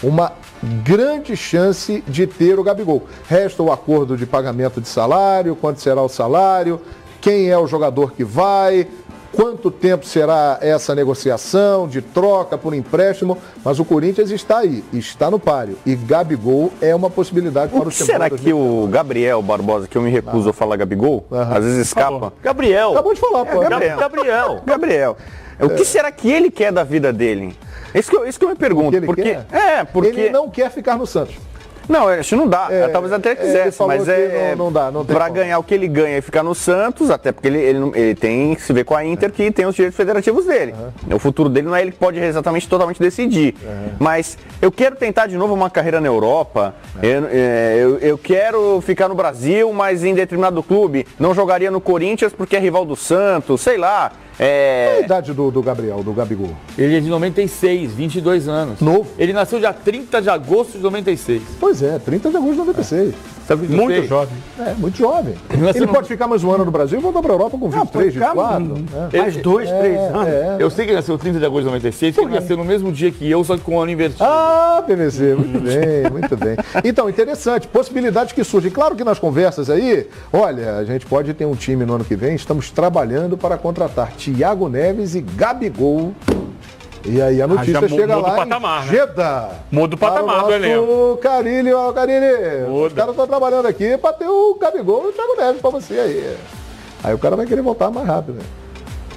uma grande chance de ter o Gabigol. Resta o acordo de pagamento de salário, quanto será o salário, quem é o jogador que vai, quanto tempo será essa negociação de troca por empréstimo, mas o Corinthians está aí, está no páreo. E Gabigol é uma possibilidade para o time. Será que o Gabriel Barbosa, que eu me recuso a falar Gabigol, às vezes escapa? Gabriel. Acabou de falar, pô. Gabriel. O que será que ele quer da vida dele? Isso que eu me pergunto. Porque ele não quer ficar no Santos. Não, acho que não dá. Talvez até quisesse, mas não dá. Não tem para como. ganhar o que ele ganha e ficar no Santos, até porque ele tem que se ver com a Inter, que tem os direitos federativos dele. O futuro dele não é ele que pode exatamente totalmente decidir. Mas eu quero tentar de novo uma carreira na Europa. Eu quero ficar no Brasil, mas em determinado clube. Não jogaria no Corinthians porque é rival do Santos, sei lá. Qual é a idade do Gabriel, do Gabigol? Ele é de 96, 22 anos. Novo. Ele nasceu dia 30 de agosto de 96. Pois é, 30 de agosto de 96. Sabe o que eu Muito sei? jovem. Muito jovem. Ele pode ficar mais um ano no Brasil e voltar para a Europa com 23, 24. Mais 2, 3 anos. Eu sei que ele nasceu 30 de agosto de 96, porque ele nasceu no mesmo dia que eu, só que com o ano invertido. Ah, PVC, muito bem, muito bem. Então, interessante, possibilidades que surgem. Claro que nas conversas aí, olha, a gente pode ter um time no ano que vem, estamos trabalhando para contratar Thiago Neves e Gabigol. E aí a notícia já chega muda lá o patamar, em né? Jeddah. Muda o patamar do elenco. O Carilli, Muda. os caras estão trabalhando aqui para ter o Gabigol e o Thiago Neves para você aí. Aí o cara vai querer voltar mais rápido,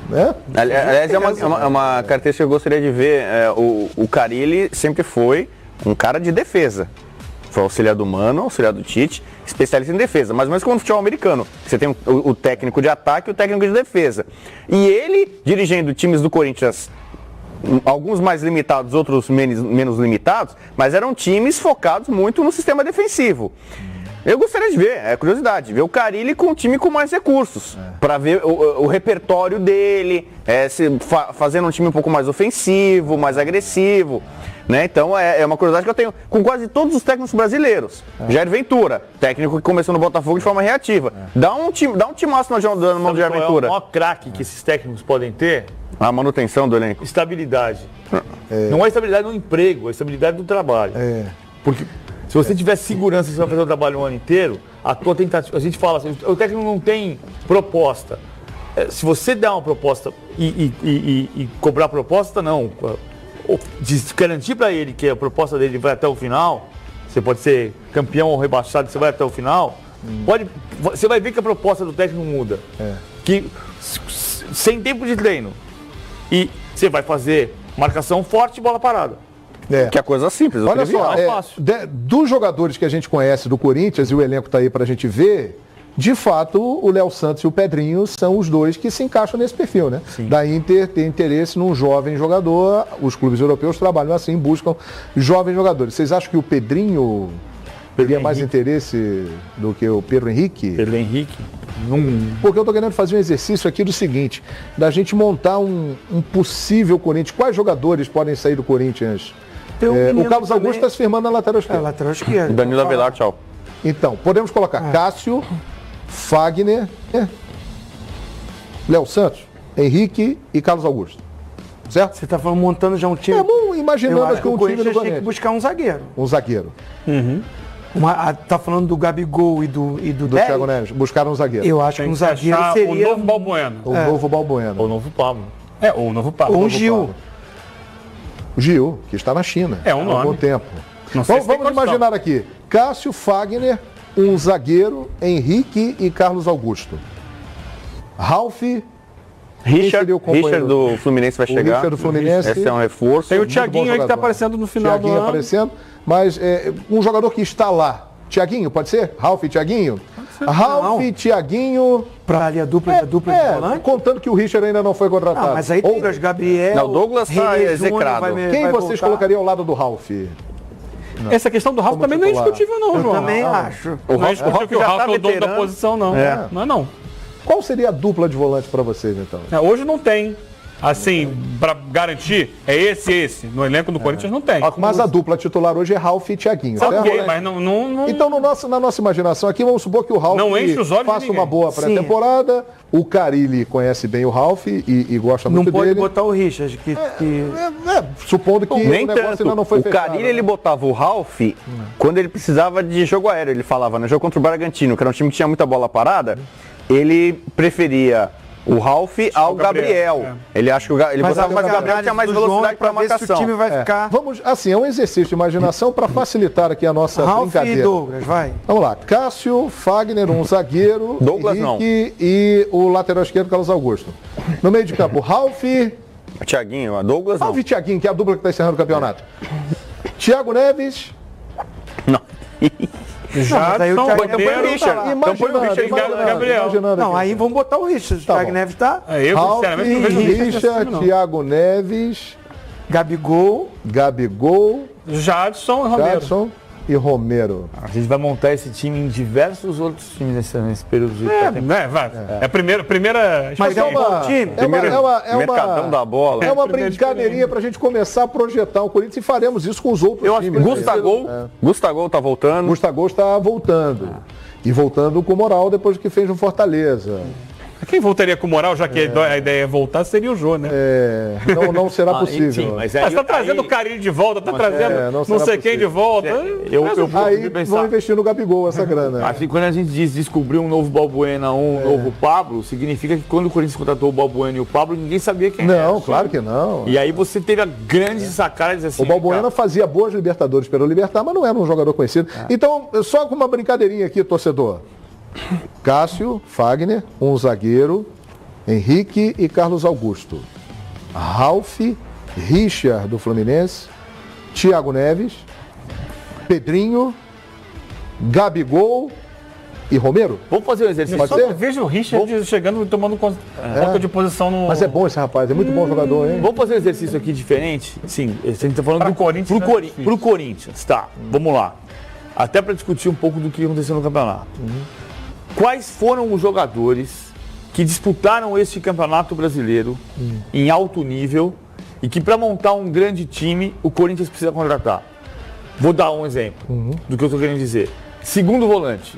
né? Aliás, é uma característica que eu gostaria de ver. O Carilli sempre foi um cara de defesa. Foi auxiliar do Mano, auxiliar do Tite, especialista em defesa. Mais ou menos como no futebol americano. Você tem o técnico de ataque e o técnico de defesa. E ele, dirigindo times do Corinthians, alguns mais limitados, outros menos limitados, mas eram times focados muito no sistema defensivo. Eu gostaria de ver, curiosidade, ver o Carilli com um time com mais recursos, para ver o repertório dele, fazendo um time um pouco mais ofensivo, mais agressivo. Né? Então é uma curiosidade que eu tenho com quase todos os técnicos brasileiros. Jair Ventura, técnico que começou no Botafogo de forma reativa. Dá um timaço na mão do Jair Ventura. O maior craque que esses técnicos podem ter? A manutenção do elenco. Estabilidade. Não é estabilidade no emprego, é estabilidade do trabalho. Porque se você tiver segurança que você vai fazer o trabalho o ano inteiro, a tua tentativa, a gente fala assim, o técnico não tem proposta. Se você der uma proposta e cobrar proposta, não. De garantir para ele que a proposta dele vai até o final, você pode ser campeão ou rebaixado, você vai até o final, você vai ver que a proposta do técnico muda. Que sem tempo de treino. E você vai fazer marcação forte e bola parada. Que é coisa simples. Olha só, dos jogadores que a gente conhece do Corinthians, e o elenco está aí para a gente ver, de fato, o Léo Santos e o Pedrinho são os dois que se encaixam nesse perfil, né? Sim. Da Inter ter interesse num jovem jogador, os clubes europeus trabalham assim, buscam jovens jogadores. Vocês acham que o Pedrinho teria mais interesse do que o Pedro Henrique? Pedro Henrique? Porque eu estou querendo fazer um exercício aqui do seguinte, da gente montar um possível Corinthians. Quais jogadores podem sair do Corinthians? O Carlos Augusto está se firmando na lateral esquerda. Lateral esquerda. Danilo Avelar, tchau. Então, podemos colocar Cássio, Fagner, Léo Santos, Henrique e Carlos Augusto. Certo? Você está falando montando já um time. Imaginando que um time do Corinthians tinha que Corinthians. buscar um zagueiro. Um zagueiro. Tá falando do Gabigol e do Do Thiago Neves. Buscaram um zagueiro. Eu acho que um zagueiro seria o novo Balbuena. O novo Balbuena. Ou o novo Pablo. Ou o novo Pablo. ou um Gil. O Gil, que está na China. É um há nome. algum tempo. Não sei se tem Vamos condição. imaginar aqui. Cássio, Fagner, um zagueiro, Henrique e Carlos Augusto. Ralf. Richard seria o companheiro? do Fluminense vai O chegar. Richard do Fluminense. Esse é um reforço. Tem o Muito Thiaguinho bom aí que está jogador. aparecendo no final Thiaguinho do ano. aparecendo, mas um jogador que está lá. Thiaguinho, pode ser? Ralf e Thiaguinho? Ralf e Thiaguinho. Para ali a dupla de volante. Contando que o Richard ainda não foi contratado. Mas aí tem Douglas Gabriel. Não, o Douglas tá René Júnior execrado. Quem vocês colocariam ao lado do Ralf? Essa questão do Ralf Como também não é titular. discutível, não, Eu João. também acho. Não é discutível que o já Ralf tá é o dono da veterano. posição, não. Não é não. Qual seria a dupla de volantes para vocês, então? Hoje não tem. assim, pra garantir, é esse. No elenco do Corinthians não tem. Mas a dupla titular hoje é Ralf e Thiaguinho, certo? Ok, mas não... Então, na nossa imaginação aqui, vamos supor que o Ralf Não enche os olhos de faça ninguém. uma boa pré-temporada, o Carille conhece bem o Ralf e gosta muito Não pode dele. botar o Richard, supondo que Nem o negócio tanto. ainda não foi O fechado. Carille, ele botava o Ralf quando ele precisava de jogo aéreo. Ele falava, no jogo contra o Bragantino, que era um time que tinha muita bola parada, ele preferia o Ralf ao Gabriel. Ele acha que ele botava mais o Gabriel, que tinha mais velocidade para marcação. O time vai ficar Vamos, assim, é um exercício de imaginação para facilitar aqui a nossa Ralf e brincadeira. Douglas, vai. Vamos lá, Cássio, Fagner, um zagueiro, Douglas Henrique e o lateral esquerdo, Carlos Augusto. No meio de campo, Ralf e Thiaguinho, a Douglas não. Thiaguinho, que é a dupla que está encerrando o campeonato. Thiago Neves, Não. mas aí o Jadson, Thiago Então põe o Bandeira, Richard. Então põe o Richard. Gabriel. imaginando Não, aqui. aí vamos botar o Richard. O Tá Thiago bom. Neves tá. Eu, Ralf, sinceramente, não vejo o Richard nesse time, Richard, não. Thiago Neves, Gabigol. Gabigol, Jadson e Romero. Jadson e Romero. A gente vai montar esse time em diversos outros times nesse período de Né, vai. É a primeira Mas é um bom time. Mercadão da bola. É uma brincadeirinha pra gente começar a projetar o Corinthians e faremos isso com os outros Eu acho que times. Gustavo tá voltando. Gustavo está voltando. E voltando com moral depois do que fez no Fortaleza. Quem voltaria com moral, já que a ideia é voltar, seria o Jô, né? Não será possível. Sim, mas Você tá trazendo o Carinho de volta, tá trazendo não não será sei quem de possível. volta. Aí vão investir no Gabigol essa grana. Assim, quando a gente diz descobrir um novo Balbuena, um novo Pablo, significa que quando o Corinthians contratou o Balbuena e o Pablo, ninguém sabia quem era. Não, claro que não. E aí você teve a grande sacada de dizer assim... O Balbuena fazia boas Libertadores pelo Libertar, mas não era um jogador conhecido. Então, só com uma brincadeirinha aqui, torcedor. Cássio, Fagner, um zagueiro, Henrique e Carlos Augusto. Ralf, Richard do Fluminense, Thiago Neves, Pedrinho, Gabigol e Romero. Vamos fazer um exercício. Pode Só ser? vejo o Richard chegando e tomando conta de posição no... Mas é bom esse rapaz, é muito bom jogador, hein? Vamos fazer um exercício aqui diferente? Sim, a gente tá falando Pra Corinthians, né? pro Corinthians, tá. Vamos lá. Até para discutir um pouco do que aconteceu no campeonato. Quais foram os jogadores que disputaram este campeonato brasileiro em alto nível e que para montar um grande time o Corinthians precisa contratar? Vou dar um exemplo do que eu estou querendo dizer. Segundo volante,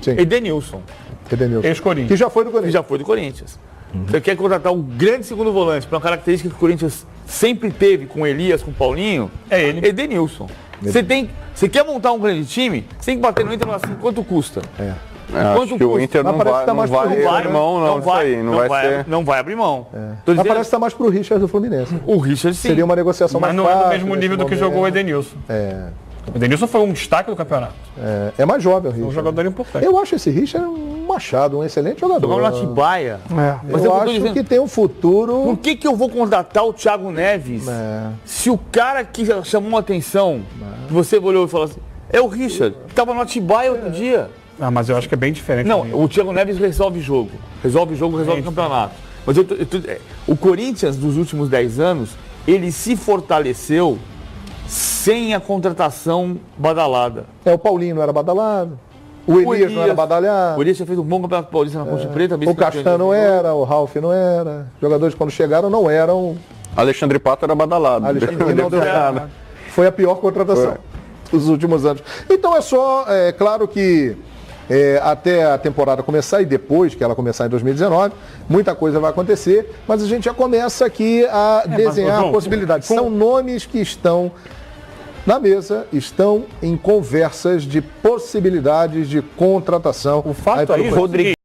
Sim. Edenilson, Edenilson. Ex-Corinthians. Que já foi do que Corinthians. já foi do Corinthians. Você quer contratar um grande segundo volante para uma característica que o Corinthians sempre teve com Elias, com Paulinho? É ele. Edenilson. Você quer montar um grande time? Você tem que bater no Inter e falar assim, quanto custa? Acho que o Inter não Mas parece vai, que tá não mais vai pro abrir mão, não. Isso aí, não vai ser. Não vai abrir mão. Tô Mas dizendo, parece que está mais pro Richard do Fluminense. o Richard sim. Seria uma negociação Mas mais não é fácil. do mesmo nesse nível do que momento. jogou o Edenilson. O Edenilson foi um destaque do campeonato. É mais jovem o Um Richard. jogador importante. Eu acho esse Richard um machado, um excelente jogador. Jogou no Atibaia. Mas Eu tô acho dizendo, que tem um futuro. por que eu vou contratar o Thiago Neves se o cara que chamou a atenção, que você olhou e falou assim, é o Richard, que tava no Atibaia outro dia. Ah, mas eu acho que é bem diferente. Não, também. o Thiago Neves resolve jogo. Resolve o campeonato. Mas o Corinthians, dos últimos 10 anos, ele se fortaleceu sem a contratação badalada. O Paulinho não era badalado. O Elias não era badalhado. O Elias tinha feito um bom campeonato paulista na Ponte Preta. O Castan não era, o Ralf não era. Jogadores quando chegaram não eram. Alexandre Pato era badalado. Alexandre não deu certo. Foi a pior contratação dos últimos anos. Então é claro que até a temporada começar e depois que ela começar em 2019, muita coisa vai acontecer, mas a gente já começa aqui a desenhar João, possibilidades. São nomes que estão na mesa, estão em conversas de possibilidades de contratação. O fato para aí, Corinthians.